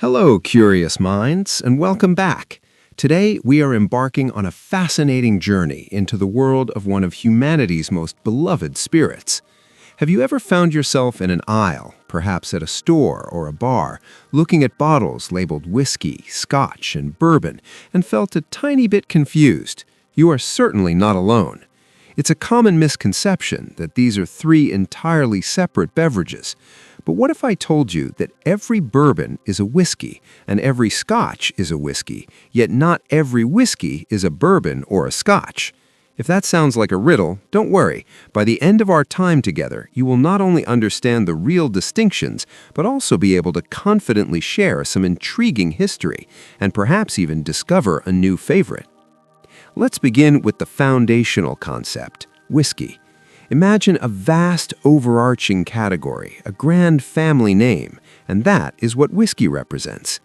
Hello, curious minds, and welcome back. Today, we are embarking on a fascinating journey into the world of one of humanity's most beloved spirits. Have you ever found yourself in an aisle, perhaps at a store or a bar, looking at bottles labeled whiskey, scotch, and bourbon, and felt a tiny bit confused? You are certainly not alone. It's a common misconception that these are three entirely separate beverages. But what if I told you that every bourbon is a whiskey and every scotch is a whiskey, yet not every whiskey is a bourbon or a scotch? If that sounds like a riddle, don't worry. By the end of our time together, you will not only understand the real distinctions, but also be able to confidently share some intriguing history and perhaps even discover a new favorite. Let's begin with the foundational concept, whiskey. Imagine a vast, overarching category, a grand family name, and that is what whiskey represents.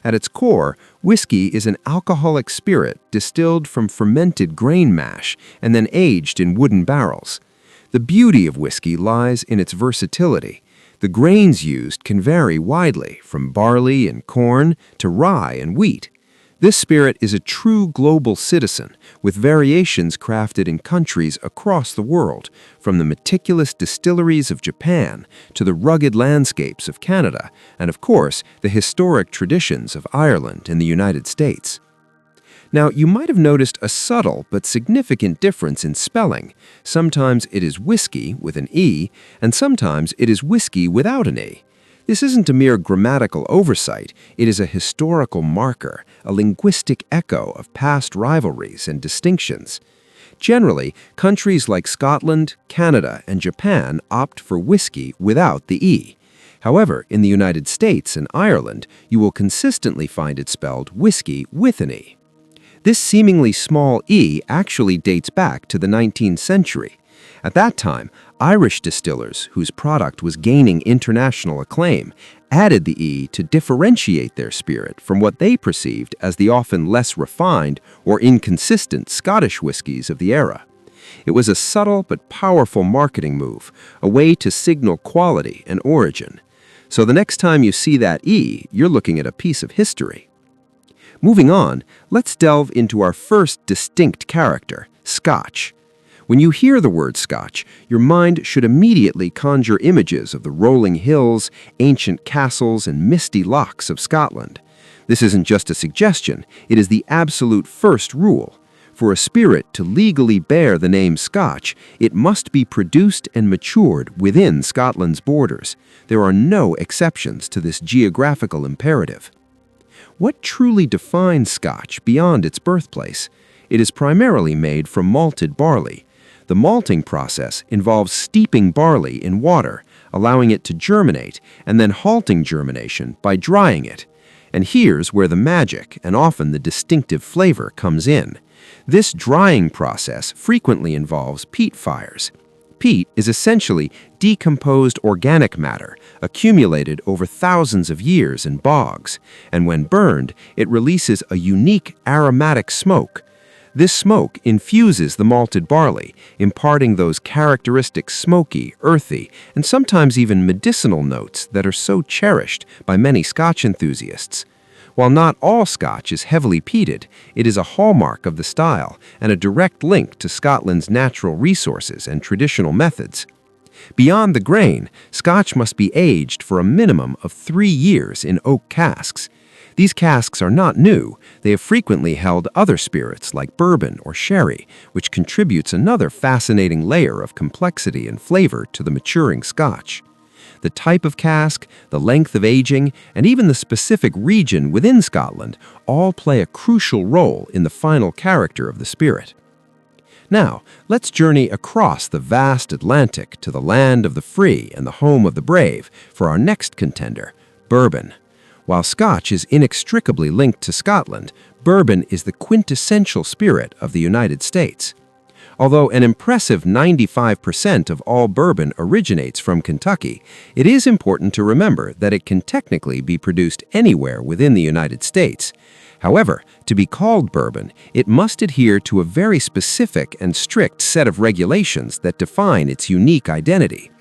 At its core, whiskey is an alcoholic spirit distilled from fermented grain mash and then aged in wooden barrels. The beauty of whiskey lies in its versatility. The grains used can vary widely, from barley and corn to rye and wheat. This spirit is a true global citizen, with variations crafted in countries across the world, from the meticulous distilleries of Japan to the rugged landscapes of Canada, and of course, the historic traditions of Ireland and the United States. Now, you might have noticed a subtle but significant difference in spelling. Sometimes it is whiskey with an E, and sometimes it is whiskey without an E. This isn't a mere grammatical oversight, it is a historical marker, a linguistic echo of past rivalries and distinctions. Generally, countries like Scotland, Canada, and Japan opt for whiskey without the E. However, in the United States and Ireland, you will consistently find it spelled whiskey with an E. This seemingly small E actually dates back to the 19th century. At that time, Irish distillers, whose product was gaining international acclaim, added the E to differentiate their spirit from what they perceived as the often less refined or inconsistent Scottish whiskies of the era. It was a subtle but powerful marketing move, a way to signal quality and origin. So the next time you see that E, you're looking at a piece of history. Moving on, let's delve into our first distinct character, Scotch. When you hear the word Scotch, your mind should immediately conjure images of the rolling hills, ancient castles, and misty lochs of Scotland. This isn't just a suggestion, it is the absolute first rule. For a spirit to legally bear the name Scotch, it must be produced and matured within Scotland's borders. There are no exceptions to this geographical imperative. What truly defines Scotch beyond its birthplace? It is primarily made from malted barley. The malting process involves steeping barley in water, allowing it to germinate, and then halting germination by drying it. And here's where the magic and often the distinctive flavor comes in. This drying process frequently involves peat fires. Peat is essentially decomposed organic matter accumulated over thousands of years in bogs, and when burned, it releases a unique aromatic smoke. This smoke infuses the malted barley, imparting those characteristic smoky, earthy, and sometimes even medicinal notes that are so cherished by many Scotch enthusiasts. While not all Scotch is heavily peated, it is a hallmark of the style and a direct link to Scotland's natural resources and traditional methods. Beyond the grain, Scotch must be aged for a minimum of 3 years in oak casks. These casks are not new. They have frequently held other spirits like bourbon or sherry, which contributes another fascinating layer of complexity and flavor to the maturing Scotch. The type of cask, the length of aging, and even the specific region within Scotland all play a crucial role in the final character of the spirit. Now, let's journey across the vast Atlantic to the land of the free and the home of the brave for our next contender, bourbon. While Scotch is inextricably linked to Scotland, bourbon is the quintessential spirit of the United States. Although an impressive 95% of all bourbon originates from Kentucky, it is important to remember that it can technically be produced anywhere within the United States. However, to be called bourbon, it must adhere to a very specific and strict set of regulations that define its unique identity.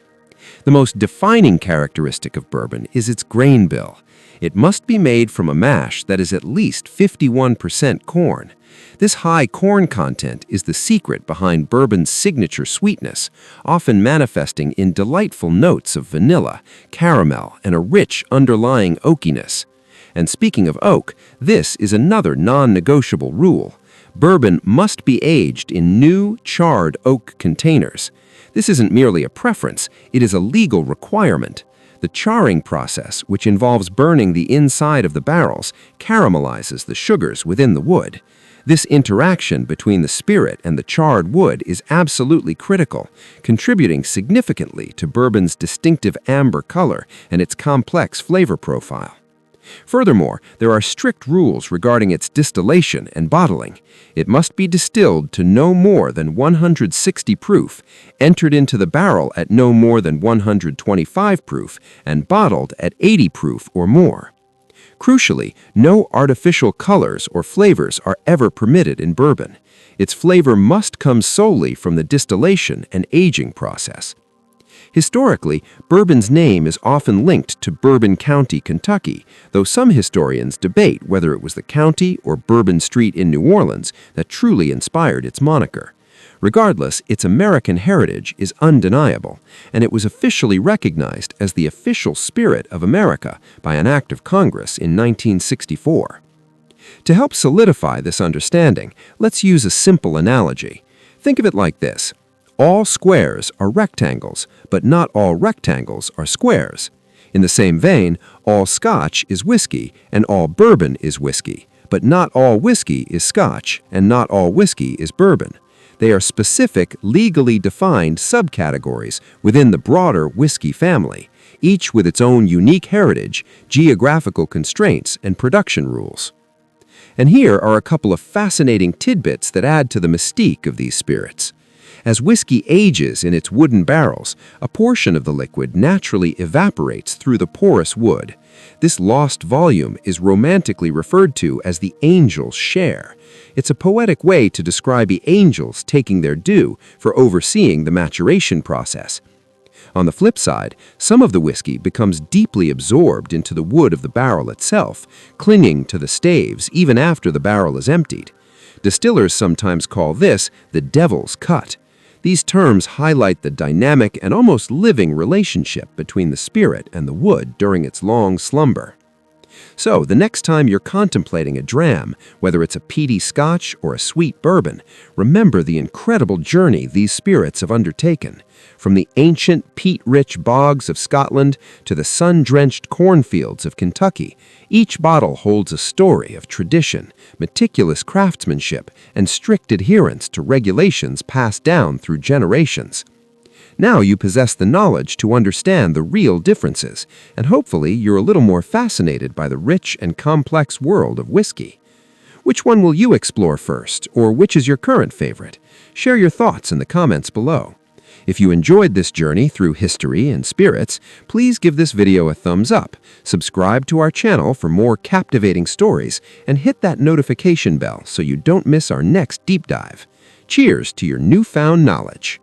The most defining characteristic of bourbon is its grain bill. It must be made from a mash that is at least 51% corn. This high corn content is the secret behind bourbon's signature sweetness, often manifesting in delightful notes of vanilla, caramel, and a rich underlying oakiness. And speaking of oak, this is another non-negotiable rule. Bourbon must be aged in new, charred oak containers. This isn't merely a preference, it is a legal requirement. The charring process, which involves burning the inside of the barrels, caramelizes the sugars within the wood. This interaction between the spirit and the charred wood is absolutely critical, contributing significantly to bourbon's distinctive amber color and its complex flavor profile. Furthermore, there are strict rules regarding its distillation and bottling. It must be distilled to no more than 160 proof, entered into the barrel at no more than 125 proof, and bottled at 80 proof or more. Crucially, no artificial colors or flavors are ever permitted in bourbon. Its flavor must come solely from the distillation and aging process. Historically, bourbon's name is often linked to Bourbon County, Kentucky, though some historians debate whether it was the county or Bourbon Street in New Orleans that truly inspired its moniker. Regardless, its American heritage is undeniable, and it was officially recognized as the official spirit of America by an act of Congress in 1964. To help solidify this understanding, let's use a simple analogy. Think of it like this. All squares are rectangles, but not all rectangles are squares. In the same vein, all Scotch is whiskey, and all bourbon is whiskey, but not all whiskey is Scotch, and not all whiskey is bourbon. They are specific, legally defined subcategories within the broader whiskey family, each with its own unique heritage, geographical constraints, and production rules. And here are a couple of fascinating tidbits that add to the mystique of these spirits. As whiskey ages in its wooden barrels, a portion of the liquid naturally evaporates through the porous wood. This lost volume is romantically referred to as the angel's share. It's a poetic way to describe the angels taking their due for overseeing the maturation process. On the flip side, some of the whiskey becomes deeply absorbed into the wood of the barrel itself, clinging to the staves even after the barrel is emptied. Distillers sometimes call this the devil's cut. These terms highlight the dynamic and almost living relationship between the spirit and the wood during its long slumber. So, the next time you're contemplating a dram, whether it's a peaty Scotch or a sweet bourbon, remember the incredible journey these spirits have undertaken. From the ancient peat-rich bogs of Scotland to the sun-drenched cornfields of Kentucky, each bottle holds a story of tradition, meticulous craftsmanship, and strict adherence to regulations passed down through generations. Now you possess the knowledge to understand the real differences, and hopefully you're a little more fascinated by the rich and complex world of whiskey. Which one will you explore first, or which is your current favorite? Share your thoughts in the comments below. If you enjoyed this journey through history and spirits, please give this video a thumbs up, subscribe to our channel for more captivating stories, and hit that notification bell so you don't miss our next deep dive. Cheers to your newfound knowledge.